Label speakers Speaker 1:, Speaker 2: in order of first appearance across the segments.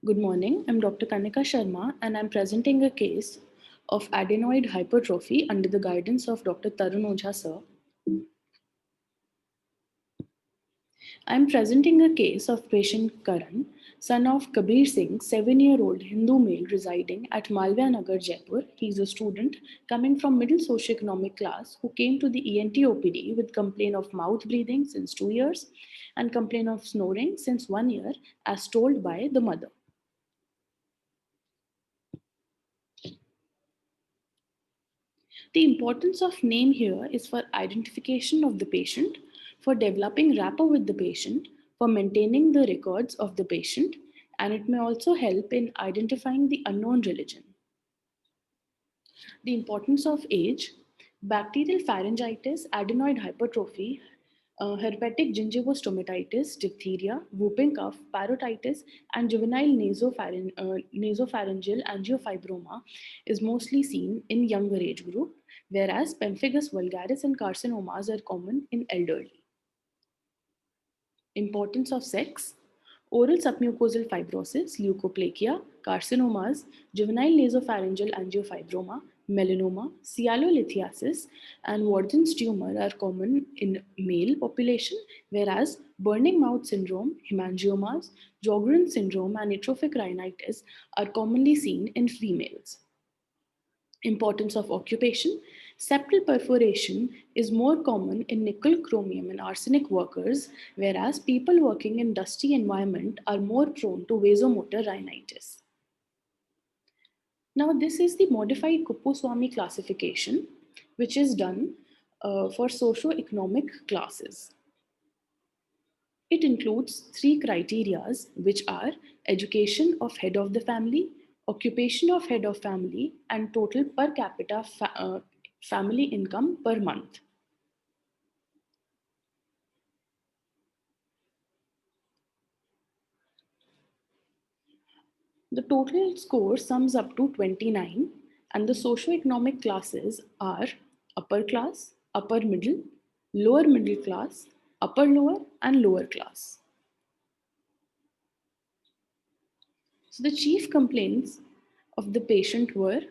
Speaker 1: Good morning. I'm Dr. Kanika Sharma and I'm presenting a case of adenoid hypertrophy under the guidance of Dr. Tarun Ojha sir. I'm presenting a case of patient Karan, son of Kabir Singh, 7-year-old Hindu male residing at Malviya Nagar, Jaipur. He's a student coming from middle socioeconomic class who came to the ENT OPD with complaint of mouth breathing since 2 years and complaint of snoring since 1 year as told by the mother. The importance of name here is for identification of the patient, for developing rapport with the patient, for maintaining the records of the patient, and it may also help in identifying the unknown religion. The importance of age, bacterial pharyngitis, adenoid hypertrophy, herpetic gingivostomatitis, diphtheria, whooping cough, parotitis, and juvenile nasopharyngeal angiofibroma is mostly seen in younger age group, whereas pemphigus vulgaris and carcinomas are common in elderly. Importance of sex, oral submucosal fibrosis, leukoplakia, carcinomas, juvenile nasopharyngeal angiofibroma, melanoma, sialolithiasis, and Warden's tumor are common in male population, whereas burning mouth syndrome, hemangiomas, Sjogren's syndrome, and atrophic rhinitis are commonly seen in females. Importance of occupation. Septal perforation is more common in nickel, chromium, and arsenic workers, whereas people working in dusty environment are more prone to vasomotor rhinitis. Now, this is the modified Kuppuswamy classification, which is done for socio-economic classes. It includes three criterias, which are education of head of the family, occupation of head of family, and total per capita family income per month. The total score sums up to 29, and the socio-economic classes are upper class, upper middle class, upper lower, and lower class. So the chief complaints of the patient were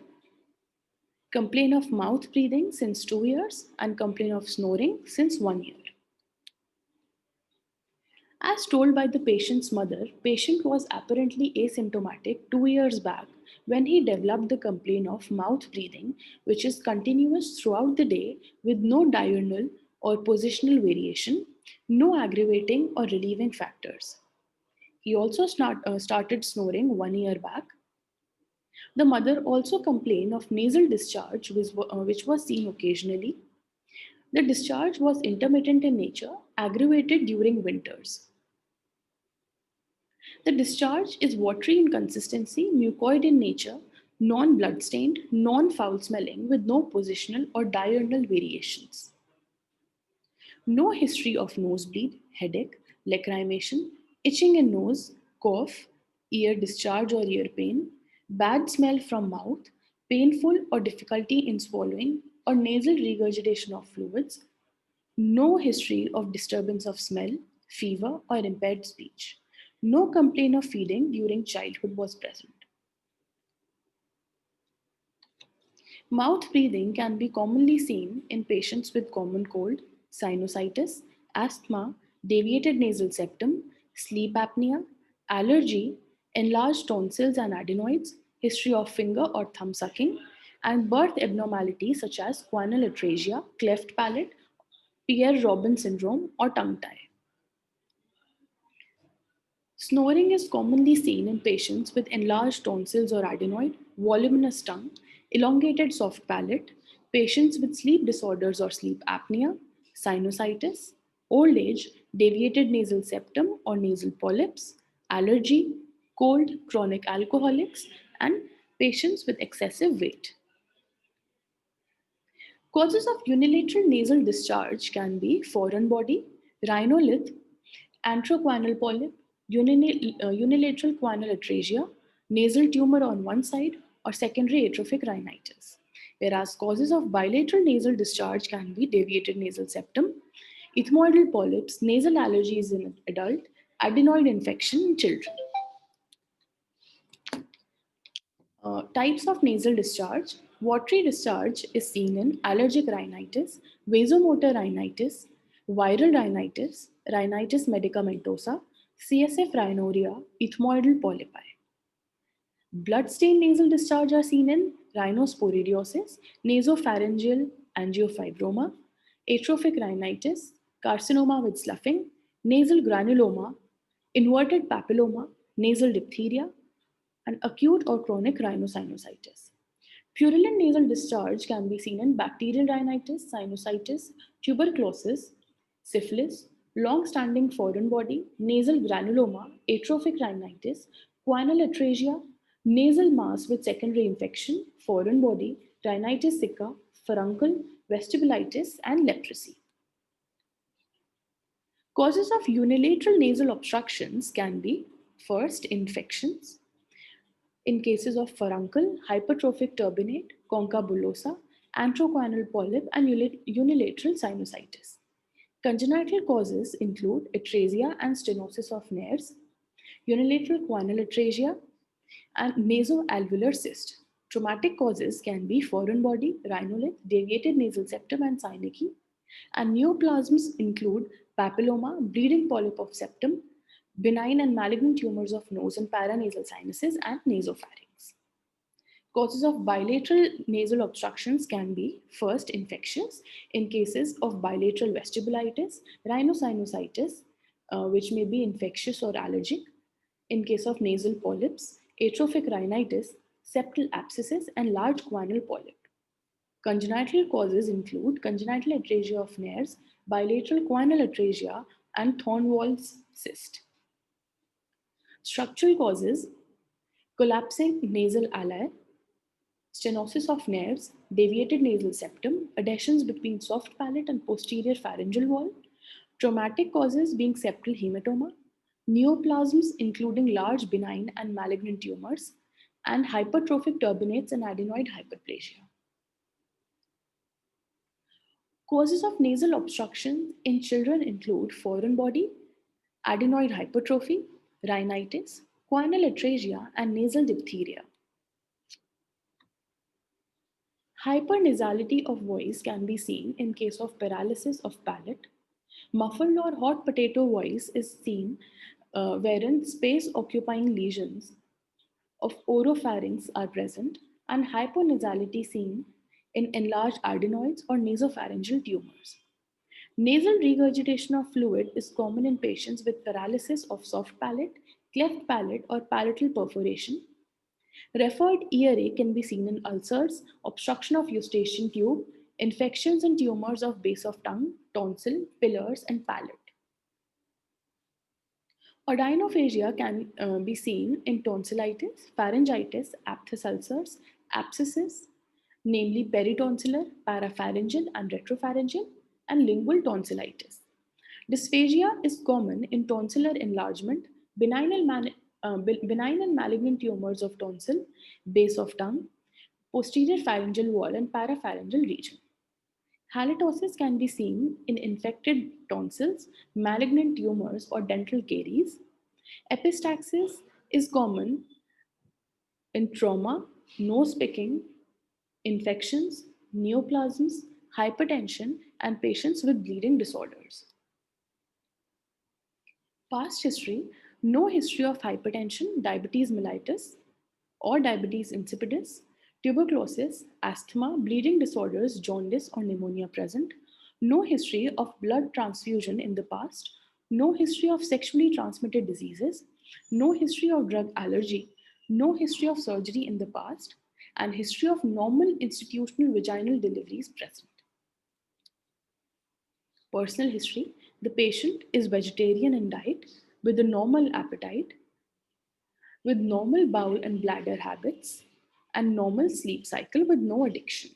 Speaker 1: complaint of mouth breathing since 2 years and complaint of snoring since 1 year. As told by the patient's mother, patient was apparently asymptomatic 2 years back when he developed the complaint of mouth breathing, which is continuous throughout the day with no diurnal or positional variation, no aggravating or relieving factors. He also started snoring 1 year back. The mother also complained of nasal discharge, which was seen occasionally. The discharge was intermittent in nature, aggravated during winters. The discharge is watery in consistency, mucoid in nature, non blood-stained, non foul smelling, with no positional or diurnal variations. No history of nosebleed, headache, lacrimation, itching in nose, cough, ear discharge or ear pain, bad smell from mouth, painful or difficulty in swallowing, or nasal regurgitation of fluids. No history of disturbance of smell, fever, or impaired speech. No complaint of feeding during childhood was present. Mouth breathing can be commonly seen in patients with common cold, sinusitis, asthma, deviated nasal septum, sleep apnea, allergy, enlarged tonsils and adenoids, history of finger or thumb sucking, and birth abnormalities such as guanal atresia, cleft palate, Pierre-Robin syndrome, or tongue tie. Snoring is commonly seen in patients with enlarged tonsils or adenoid, voluminous tongue, elongated soft palate, patients with sleep disorders or sleep apnea, sinusitis, old age, deviated nasal septum or nasal polyps, allergy, cold, chronic alcoholics, and patients with excessive weight. Causes of unilateral nasal discharge can be foreign body, rhinolith, antroguanal polyp, unilateral guanal atresia, nasal tumor on one side, or secondary atrophic rhinitis. Whereas causes of bilateral nasal discharge can be deviated nasal septum, ethmoidal polyps, nasal allergies in adult, adenoid infection in children. Types of nasal discharge. Watery discharge is seen in allergic rhinitis, vasomotor rhinitis, viral rhinitis, rhinitis medicamentosa, CSF rhinorrhea, ethmoidal polypi. Blood-stained nasal discharge are seen in rhinosporidiosis, nasopharyngeal angiofibroma, atrophic rhinitis, carcinoma with sloughing, nasal granuloma, inverted papilloma, nasal diphtheria, and acute or chronic rhinosinusitis. Purulent nasal discharge can be seen in bacterial rhinitis, sinusitis, tuberculosis, syphilis, long-standing foreign body, nasal granuloma, atrophic rhinitis, guanal atresia, nasal mass with secondary infection, foreign body, rhinitis sicca, furuncle, vestibulitis, and leprosy. Causes of unilateral nasal obstructions can be first infections, in cases of furuncle, hypertrophic turbinate, concha bullosa, antrochoanal polyp, and unilateral sinusitis. Congenital causes include atresia and stenosis of nares, unilateral choanal atresia, and nasoalveolar cyst. Traumatic causes can be foreign body, rhinolith, deviated nasal septum, and synecdoche. And neoplasms include papilloma, bleeding polyp of septum, benign and malignant tumors of nose and paranasal sinuses, and nasopharynx. Causes of bilateral nasal obstructions can be first infectious in cases of bilateral vestibulitis, rhinosinusitis, which may be infectious or allergic, in case of nasal polyps, atrophic rhinitis, septal abscesses, and large guanal polyp. Congenital causes include congenital atresia of nares, bilateral choanal atresia, and Thornwald's cyst. Structural causes collapsing nasal alveoli, stenosis of nares, deviated nasal septum, adhesions between soft palate and posterior pharyngeal wall, traumatic causes being septal hematoma, neoplasms including large benign and malignant tumors, and hypertrophic turbinates and adenoid hyperplasia. Causes of nasal obstruction in children include foreign body, adenoid hypertrophy, rhinitis, choanal atresia, and nasal diphtheria. Hypernasality of voice can be seen in case of paralysis of palate. Muffled or hot potato voice is seen wherein space occupying lesions of oropharynx are present, and hyponasality seen in enlarged adenoids or nasopharyngeal tumors. Nasal regurgitation of fluid is common in patients with paralysis of soft palate, cleft palate, or palatal perforation. Referred earache can be seen in ulcers, obstruction of eustachian tube, infections and tumors of base of tongue, tonsil, pillars, and palate. Odynophagia can be seen in tonsillitis, pharyngitis, aphthous ulcers, abscesses, namely peritonsillar, parapharyngeal, and retropharyngeal, and lingual tonsillitis. Dysphagia is common in tonsillar enlargement, benign and malignant tumors of tonsil, base of tongue, posterior pharyngeal wall, and parapharyngeal region. Halitosis can be seen in infected tonsils, malignant tumors, or dental caries. Epistaxis is common in trauma, nose picking, infections, neoplasms, hypertension, and patients with bleeding disorders. Past history: no history of hypertension, diabetes mellitus, or diabetes insipidus, tuberculosis, asthma, bleeding disorders, jaundice, or pneumonia present, no history of blood transfusion in the past, no history of sexually transmitted diseases, no history of drug allergy, no history of surgery in the past, and history of normal institutional vaginal deliveries present. Personal history: the patient is vegetarian in diet with a normal appetite, with normal bowel and bladder habits, and normal sleep cycle with no addiction.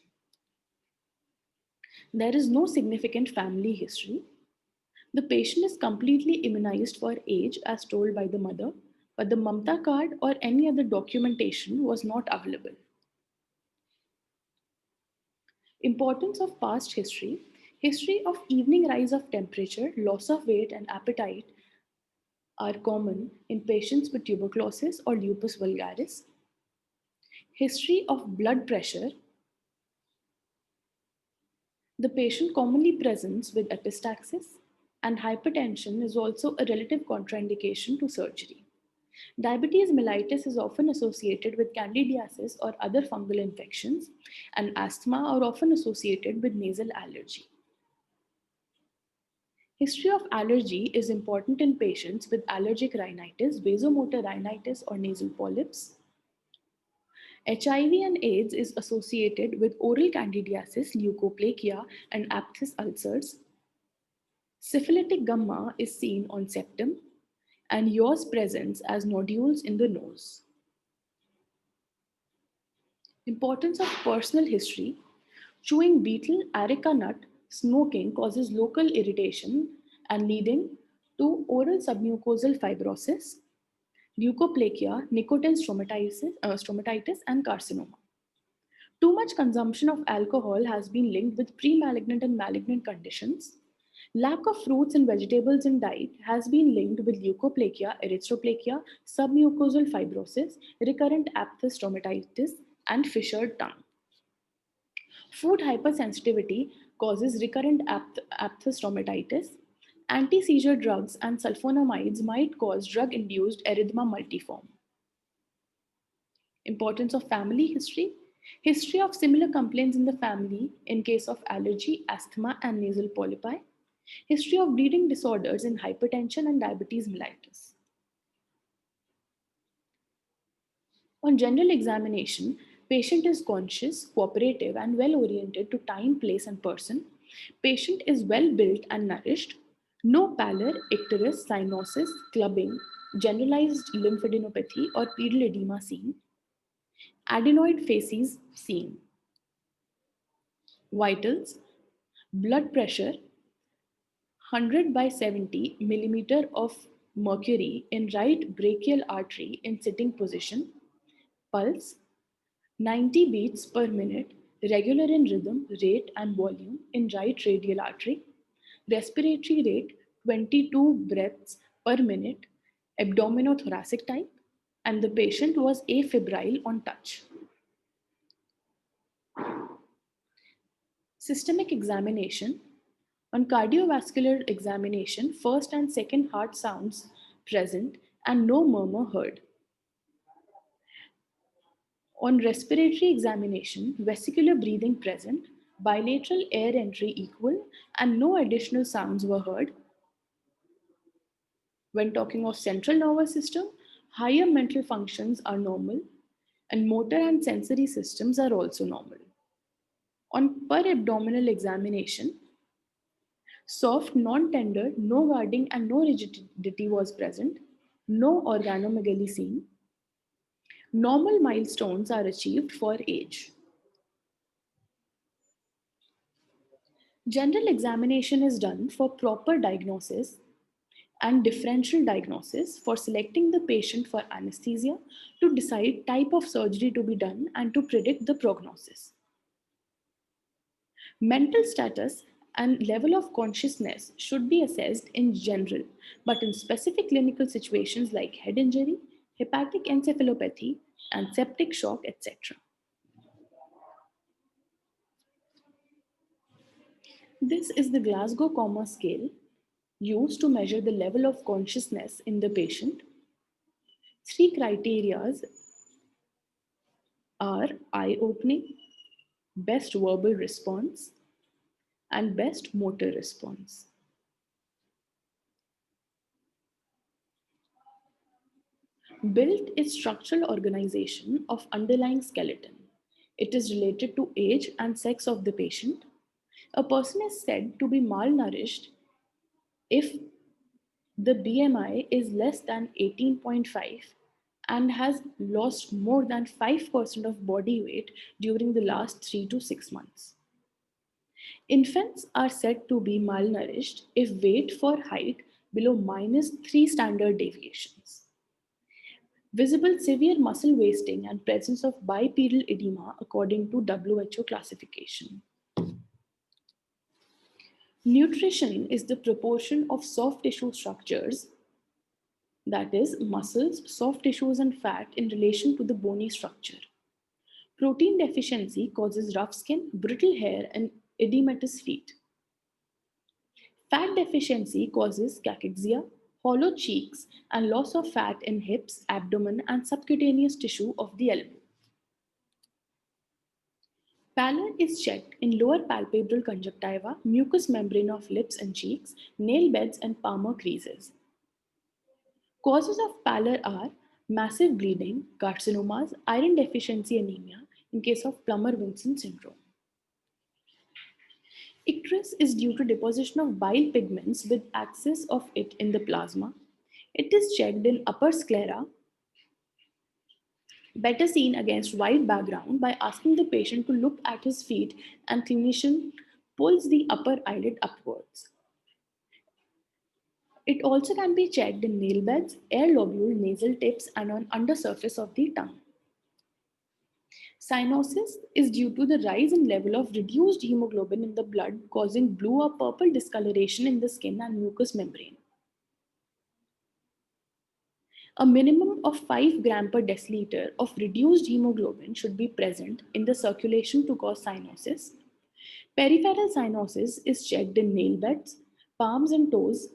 Speaker 1: There is no significant family history. The patient is completely immunized for age as told by the mother, but the Mamta card or any other documentation was not available. Importance of past history: history of evening rise of temperature, loss of weight, and appetite are common in patients with tuberculosis or lupus vulgaris. History of blood pressure. The patient commonly presents with epistaxis, and hypertension is also a relative contraindication to surgery. Diabetes mellitus is often associated with candidiasis or other fungal infections, and asthma are often associated with nasal allergy. History of allergy is important in patients with allergic rhinitis, vasomotor rhinitis, or nasal polyps. HIV and AIDS is associated with oral candidiasis, leukoplakia, and aphthous ulcers. Syphilitic gumma is seen on septum, and yaws presents as nodules in the nose. Importance of personal history. Chewing betel, areca nut, smoking causes local irritation and leading to oral submucosal fibrosis, leukoplakia, nicotine stomatitis, and carcinoma. Too much consumption of alcohol has been linked with pre-malignant and malignant conditions. Lack of fruits and vegetables in diet has been linked with leukoplakia, erythroplakia, submucosal fibrosis, recurrent aphthous stomatitis, and fissured tongue. Food hypersensitivity causes recurrent aphthous stomatitis. Anti-seizure drugs and sulfonamides might cause drug-induced erythema multiforme. Importance of family history. History of similar complaints in the family in case of allergy, asthma, and nasal polypi. History of bleeding disorders in hypertension and diabetes mellitus. On general examination, patient is conscious, cooperative, and well oriented to time, place, and person. Patient is well built and nourished. No pallor, icterus, cyanosis, clubbing, generalized lymphadenopathy, or pedal edema seen. Adenoid facies seen. Vitals, blood pressure 100 by 70 millimeter of mercury in right brachial artery in sitting position. Pulse 90 beats per minute, regular in rhythm, rate, and volume in right radial artery. Respiratory rate 22 breaths per minute, abdominothoracic type, and the patient was afebrile on touch. Systemic examination. On cardiovascular examination, first and second heart sounds present and no murmur heard. On respiratory examination, vesicular breathing present, bilateral air entry equal, and no additional sounds were heard. When talking of central nervous system, higher mental functions are normal, and motor and sensory systems are also normal. On per abdominal examination, soft, non-tender, no guarding, and no rigidity was present, no organomegaly seen. Normal milestones are achieved for age. General examination is done for proper diagnosis and differential diagnosis for selecting the patient for anesthesia, to decide type of surgery to be done, and to predict the prognosis. Mental status and level of consciousness should be assessed in general, but in specific clinical situations like head injury, hepatic encephalopathy, and septic shock, etc. This is the Glasgow Coma Scale used to measure the level of consciousness in the patient. Three criteria are eye opening, best verbal response, and best motor response. Built is structural organization of underlying skeleton. It is related to age and sex of the patient. A person is said to be malnourished if the BMI is less than 18.5 and has lost more than 5% of body weight during the last 3 to 6 months. Infants are said to be malnourished if weight for height below -3 standard deviations. Visible severe muscle wasting and presence of bipedal edema according to WHO classification. Nutrition is the proportion of soft tissue structures, that is, muscles, soft tissues, and fat in relation to the bony structure. Protein deficiency causes rough skin, brittle hair, and edematous feet. Fat deficiency causes cachexia, hollow cheeks, and loss of fat in hips, abdomen, and subcutaneous tissue of the elbow. Pallor is checked in lower palpebral conjunctiva, mucous membrane of lips and cheeks, nail beds, and palmar creases. Causes of pallor are massive bleeding, carcinomas, iron deficiency anemia in case of Plummer-Vinson syndrome. Icterus is due to deposition of bile pigments with excess of it in the plasma. It is checked in upper sclera, better seen against white background by asking the patient to look at his feet and clinician pulls the upper eyelid upwards. It also can be checked in nail beds, air lobule, nasal tips, and on undersurface of the tongue. Cyanosis is due to the rise in level of reduced hemoglobin in the blood, causing blue or purple discoloration in the skin and mucous membrane. A minimum of 5 gram per deciliter of reduced hemoglobin should be present in the circulation to cause cyanosis. Peripheral cyanosis is checked in nail beds, palms and toes,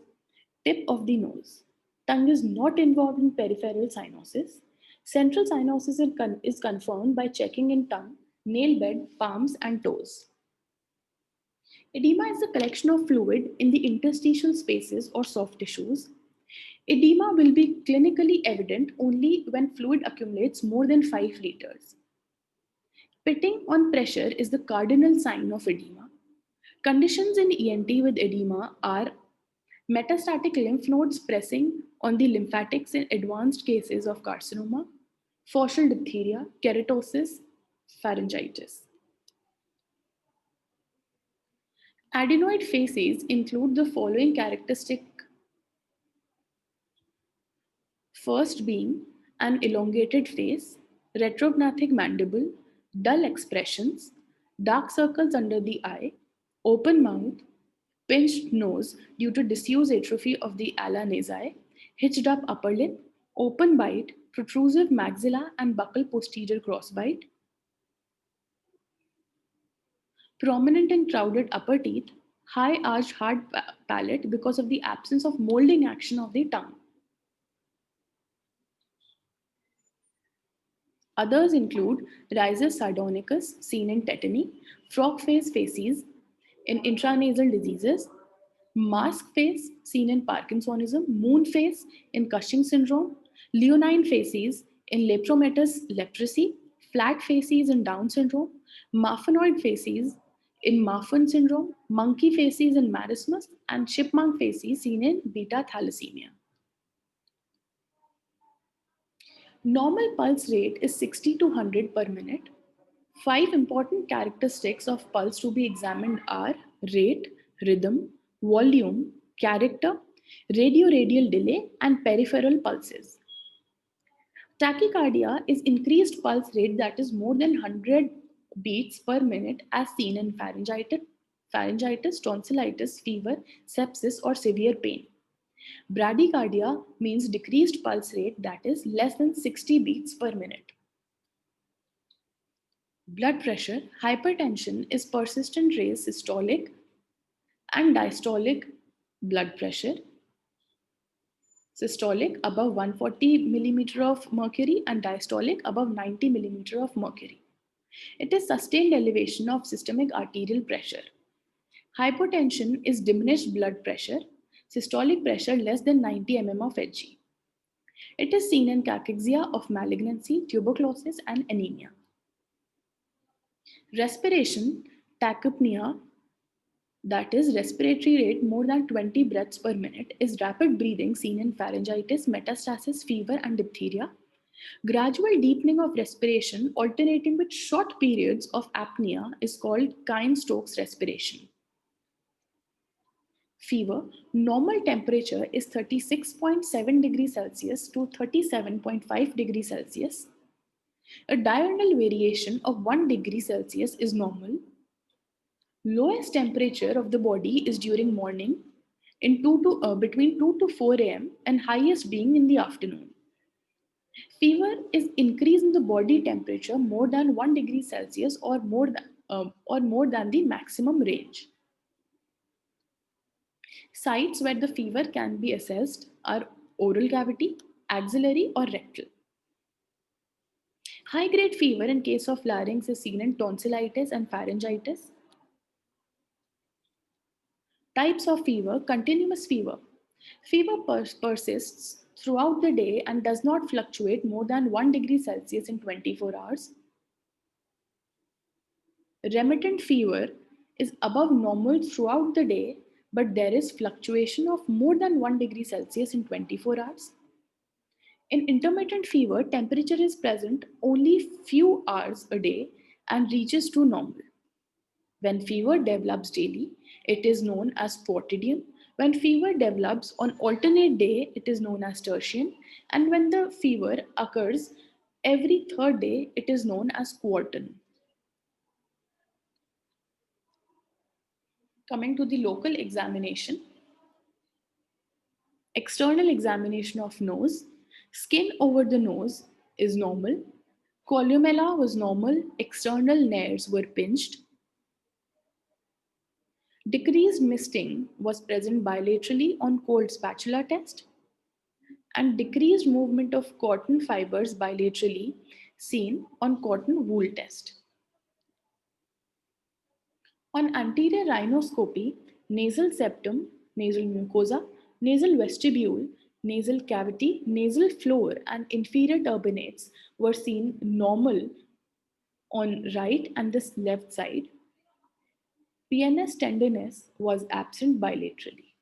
Speaker 1: tip of the nose. Tongue is not involved in peripheral cyanosis. Central cyanosis is confirmed by checking in tongue, nail bed, palms, and toes. Edema is the collection of fluid in the interstitial spaces or soft tissues. Edema will be clinically evident only when fluid accumulates more than 5 liters. Pitting on pressure is the cardinal sign of edema. Conditions in ENT with edema are metastatic lymph nodes pressing on the lymphatics in advanced cases of carcinoma, faucial diphtheria, keratosis, pharyngitis. Adenoid facies include the following characteristic. First being an elongated face, retrognathic mandible, dull expressions, dark circles under the eye, open mouth, pinched nose due to disuse atrophy of the ala nasi, hitched up upper lip, open bite, protrusive maxilla and buccal posterior crossbite, prominent and crowded upper teeth, high arched hard palate because of the absence of molding action of the tongue. Others include rhizus sardonicus, seen in tetany, frog face facies in intranasal diseases, mask face, seen in Parkinsonism, moon face in Cushing syndrome, leonine facies in lepromatous leprosy, flat facies in Down syndrome, marfanoid facies in Marfan syndrome, monkey facies in marasmus, and chipmunk facies seen in beta thalassemia. Normal pulse rate is 60 to 100 per minute. 5 important characteristics of pulse to be examined are rate, rhythm, volume, character, radioradial delay, and peripheral pulses. Tachycardia is increased pulse rate that is more than 100 beats per minute as seen in pharyngitis, tonsillitis, fever, sepsis, or severe pain. Bradycardia means decreased pulse rate that is less than 60 beats per minute. Blood pressure, hypertension is persistent raised systolic and diastolic blood pressure. Systolic above 140 millimeter of mercury and diastolic above 90 millimeter of mercury. It is sustained elevation of systemic arterial pressure. Hypotension is diminished blood pressure, systolic pressure less than 90 mm of Hg. It is seen in cachexia of malignancy, tuberculosis, and anemia. Respiration, tachypnea, that is respiratory rate more than 20 breaths per minute, is rapid breathing seen in pharyngitis, metastasis, fever, and diphtheria. Gradual deepening of respiration alternating with short periods of apnea is called Kine-Stokes respiration. Fever, normal temperature is 36.7 degrees Celsius to 37.5 degrees Celsius. A diurnal variation of 1 degree Celsius is normal. Lowest temperature of the body is during morning between 2 to 4 a.m. and highest being in the afternoon. Fever is increase in the body temperature more than 1 degree Celsius or more than the maximum range. Sites where the fever can be assessed are oral cavity, axillary, or rectal. High grade fever in case of larynx is seen in tonsillitis and pharyngitis. Types of fever: continuous fever. Fever persists throughout the day and does not fluctuate more than 1 degree Celsius in 24 hours. Remittent fever is above normal throughout the day, but there is fluctuation of more than 1 degree Celsius in 24 hours. In intermittent fever, temperature is present only few hours a day and reaches to normal. When fever develops daily, it is known as quotidian. When fever develops on alternate day, it is known as tertian. And when the fever occurs every third day, it is known as quartan. Coming to the local examination, external examination of nose, skin over the nose is normal. Columella was normal, external nares were pinched. Decreased misting was present bilaterally on cold spatula test, and decreased movement of cotton fibers bilaterally seen on cotton wool test. On anterior rhinoscopy, nasal septum, nasal mucosa, nasal vestibule, nasal cavity, nasal floor, and inferior turbinates were seen normal on right and the left side. PNS tenderness was absent bilaterally.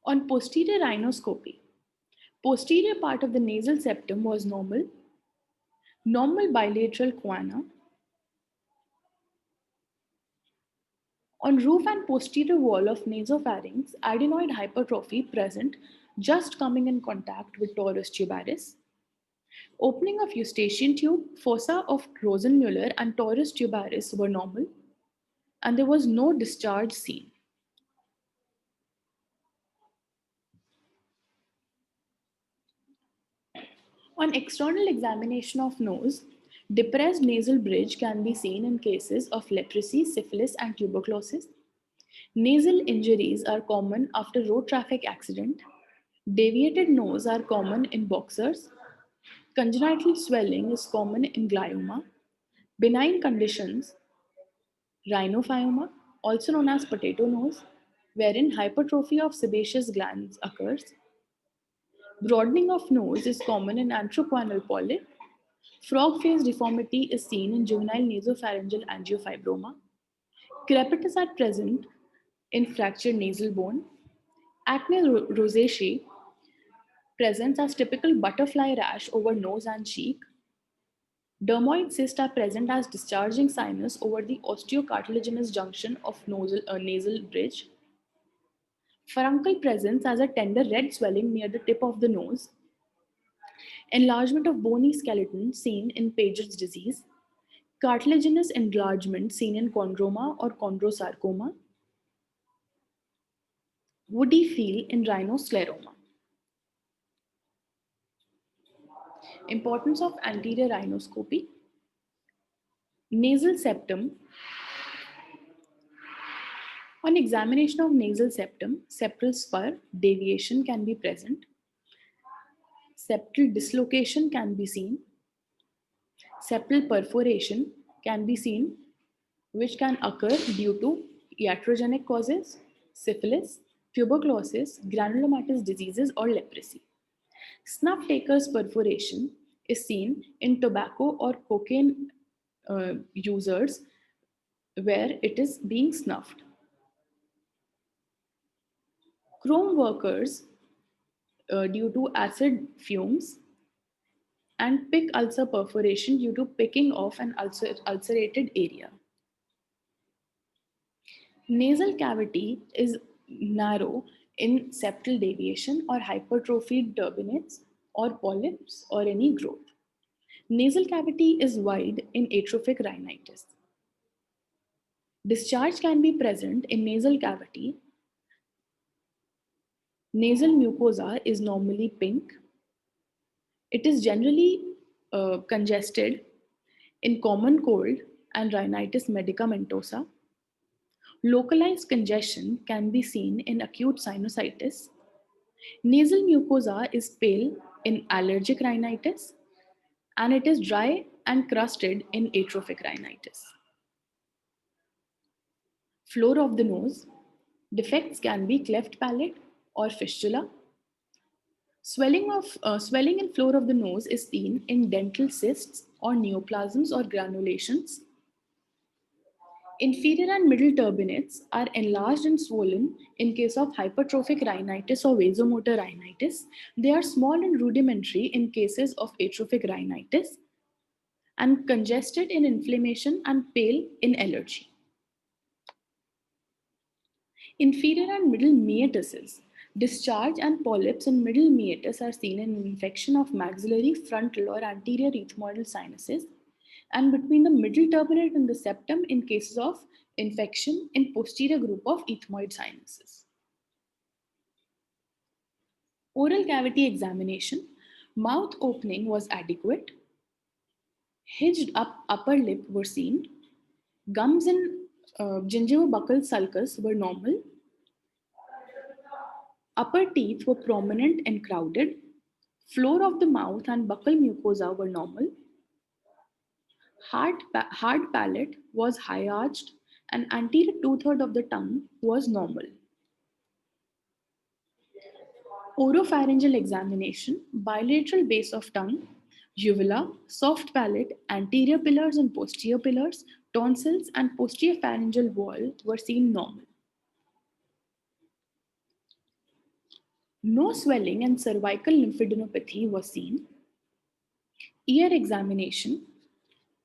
Speaker 1: On posterior rhinoscopy, posterior part of the nasal septum was normal, normal bilateral choana. On roof and posterior wall of nasopharynx, adenoid hypertrophy present just coming in contact with torus tubaris. Opening of eustachian tube, fossa of Rosenmuller and torus tubaris were normal, and there was no discharge seen. On external examination of nose, depressed nasal bridge can be seen in cases of leprosy, syphilis, and tuberculosis. Nasal injuries are common after road traffic accident. Deviated nose are common in boxers. Congenital swelling is common in glioma. Benign conditions, rhinophyma, also known as potato nose, wherein hypertrophy of sebaceous glands occurs. Broadening of nose is common in anthropoanal polyp. Frog face deformity is seen in juvenile nasopharyngeal angiofibroma. Crepitus are present in fractured nasal bone. Acne rosacea presents as typical butterfly rash over nose and cheek. Dermoid cysts are present as discharging sinus over the osteocartilaginous junction of nasal bridge. Furuncle presents as a tender red swelling near the tip of the nose. Enlargement of bony skeleton seen in Paget's disease. Cartilaginous enlargement seen in chondroma or chondrosarcoma. Woody feel in rhinoscleroma. Importance of anterior rhinoscopy. Nasal septum. On examination of nasal septum, septal spur deviation can be present. Septal dislocation can be seen. Septal perforation can be seen, which can occur due to iatrogenic causes, syphilis, tuberculosis, granulomatous diseases, or leprosy. Snuff taker's perforation is seen in tobacco or cocaine users where it is being snuffed. Chrome workers due to acid fumes, and pick ulcer perforation due to picking off an ulcerated area. Nasal cavity is narrow in septal deviation or hypertrophied turbinates or polyps or any growth. Nasal cavity is wide in atrophic rhinitis. Discharge can be present in nasal cavity Nasal mucosa is normally pink. It is generally congested in common cold and rhinitis medicamentosa. Localized congestion can be seen in acute sinusitis. Nasal mucosa is pale in allergic rhinitis, and it is dry and crusted in atrophic rhinitis. Floor of the nose. Defects can be cleft palate or fistula. Swelling in floor of the nose is seen in dental cysts or neoplasms or granulations. Inferior and middle turbinates are enlarged and swollen in case of hypertrophic rhinitis or vasomotor rhinitis. They are small and rudimentary in cases of atrophic rhinitis and congested in inflammation and pale in allergy. Inferior and middle meatuses. Discharge and polyps in middle meatus are seen in infection of maxillary, frontal, or anterior ethmoidal sinuses, and between the middle turbinate and the septum in cases of infection in posterior group of ethmoid sinuses. Oral cavity examination. Mouth opening was adequate. Hinged up upper lip were seen. Gums and gingival-buccal sulcus were normal. Upper teeth were prominent and crowded. Floor of the mouth and buccal mucosa were normal. Hard palate was high arched, and anterior two-thirds of the tongue was normal. Oropharyngeal examination, bilateral base of tongue, uvula, soft palate, anterior pillars and posterior pillars, tonsils, and posterior pharyngeal wall were seen normal. No swelling and cervical lymphadenopathy was seen. Ear examination,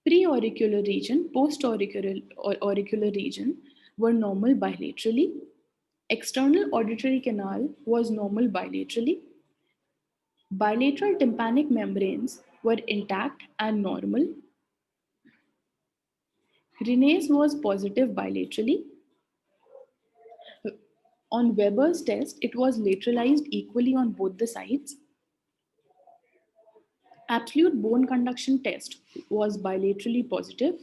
Speaker 1: pre-auricular region, post-auricular region were normal bilaterally. External auditory canal was normal bilaterally. Bilateral tympanic membranes were intact and normal. Rena's was positive bilaterally. On Weber's test, it was lateralized equally on both the sides. Absolute bone conduction test was bilaterally positive.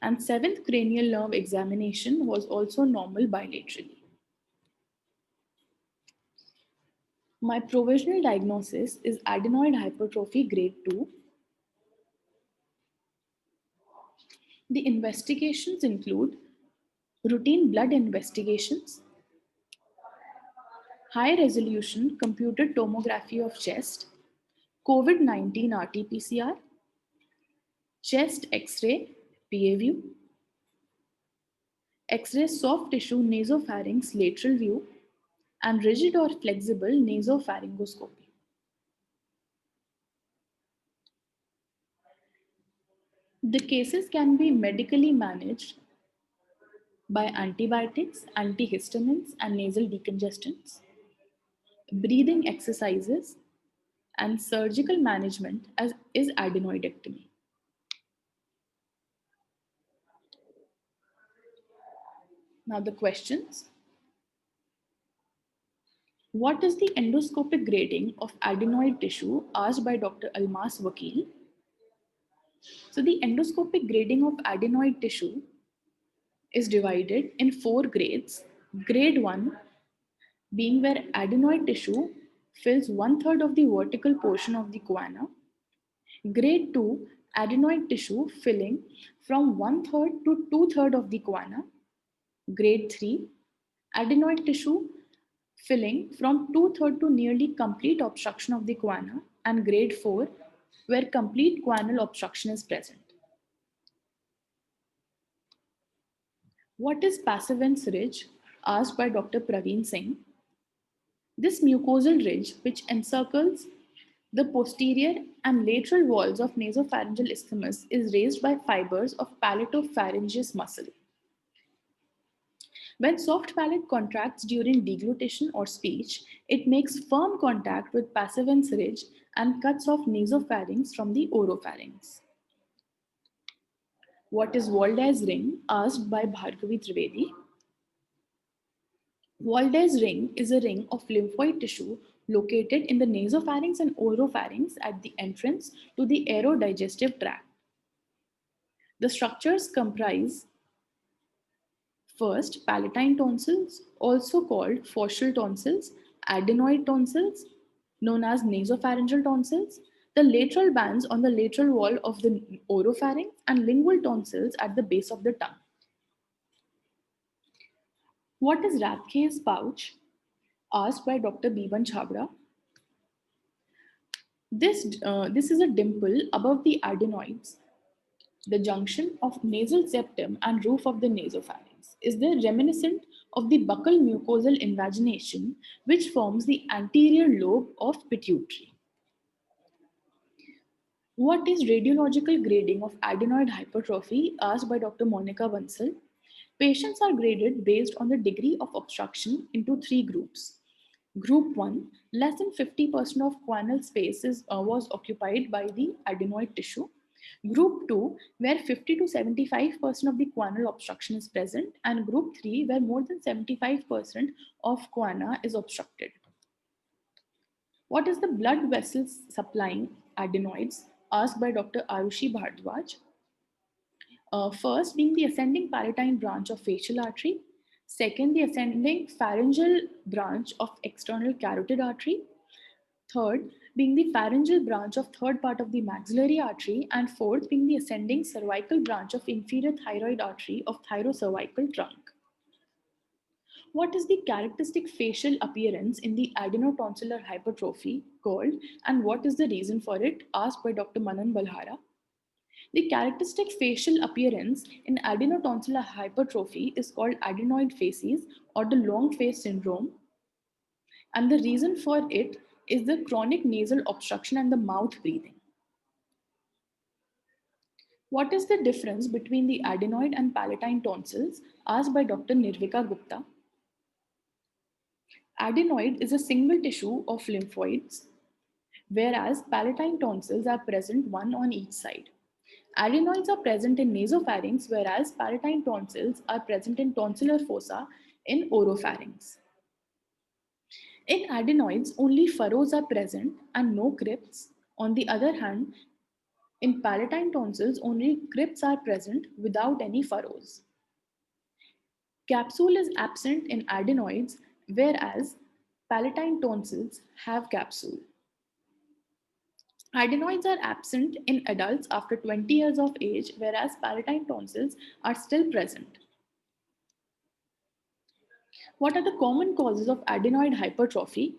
Speaker 1: And seventh cranial nerve examination was also normal bilaterally. My provisional diagnosis is adenoid hypertrophy grade 2. The investigations include routine blood investigations, high resolution computed tomography of chest, COVID-19 RT-PCR, chest X-ray, PA view, X-ray soft tissue nasopharynx lateral view, and rigid or flexible nasopharyngoscopy. The cases can be medically managed by antibiotics, antihistamines, and nasal decongestants, breathing exercises, and surgical management as is adenoidectomy. Now the questions. What is the endoscopic grading of adenoid tissue asked by Dr. Almas Vakil? So the endoscopic grading of adenoid tissue is divided in 4 grades. Grade 1 being where adenoid tissue fills 1/3 of the vertical portion of the choana. Grade 2, adenoid tissue filling from 1/3 to 2/3 of the choana. Grade 3, adenoid tissue filling from 2/3 to nearly complete obstruction of the choana. And grade 4, where complete choanal obstruction is present. What is Passavant's ridge? Asked by Dr. Praveen Singh. This mucosal ridge, which encircles the posterior and lateral walls of nasopharyngeal isthmus, is raised by fibers of palatopharyngeus muscle. When soft palate contracts during deglutition or speech, it makes firm contact with Passavant's ridge and cuts off nasopharynx from the oropharynx. What is Waldau's ring? Asked by Bhargavi Trivedi. Waldes ring is a ring of lymphoid tissue located in the nasopharynx and oropharynx at the entrance to the aerodigestive tract. The structures comprise first, palatine tonsils, also called facial tonsils, adenoid tonsils, known as nasopharyngeal tonsils, the lateral bands on the lateral wall of the oropharynx, and lingual tonsils at the base of the tongue. What is Rathke's pouch? Asked by Dr. Biban Chabra. This is a dimple above the adenoids, the junction of nasal septum and roof of the nasopharynx. Is there reminiscent of the buccal mucosal invagination, which forms the anterior lobe of pituitary? What is radiological grading of adenoid hypertrophy? Asked by Dr. Monica Bansal. Patients are graded based on the degree of obstruction into three groups. Group 1, less than 50% of guanal space was occupied by the adenoid tissue. Group 2, where 50 to 75% of the guanal obstruction is present, and Group 3, where more than 75% of guana is obstructed. What is the blood vessels supplying adenoids? Asked by Dr. Arushi Bhardwaj. First, being the ascending palatine branch of facial artery. Second, the ascending pharyngeal branch of external carotid artery. Third, being the pharyngeal branch of third part of the maxillary artery. And fourth, being the ascending cervical branch of inferior thyroid artery of thyrocervical trunk. What is the characteristic facial appearance in the adenotonsillar hypertrophy called, and what is the reason for it? Asked by Dr. Manan Balhara. The characteristic facial appearance in adenotonsillar hypertrophy is called adenoid facies or the long face syndrome. And the reason for it is the chronic nasal obstruction and the mouth breathing. What is the difference between the adenoid and palatine tonsils? Asked by Dr. Nirvika Gupta. Adenoid is a single tissue of lymphoids, whereas palatine tonsils are present one on each side. Adenoids are present in nasopharynx, whereas palatine tonsils are present in tonsillar fossa in oropharynx. In adenoids, only furrows are present and no crypts. On the other hand, in palatine tonsils, only crypts are present without any furrows. Capsule is absent in adenoids, whereas palatine tonsils have capsule. Adenoids are absent in adults after 20 years of age, whereas palatine tonsils are still present. What are the common causes of adenoid hypertrophy?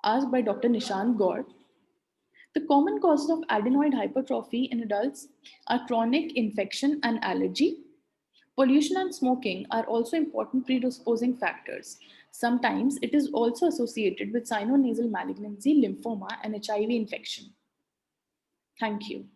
Speaker 1: Asked by Dr. Nishant Gaur. The common causes of adenoid hypertrophy in adults are chronic infection and allergy. Pollution and smoking are also important predisposing factors. Sometimes it is also associated with sinonasal malignancy, lymphoma, and HIV infection. Thank you.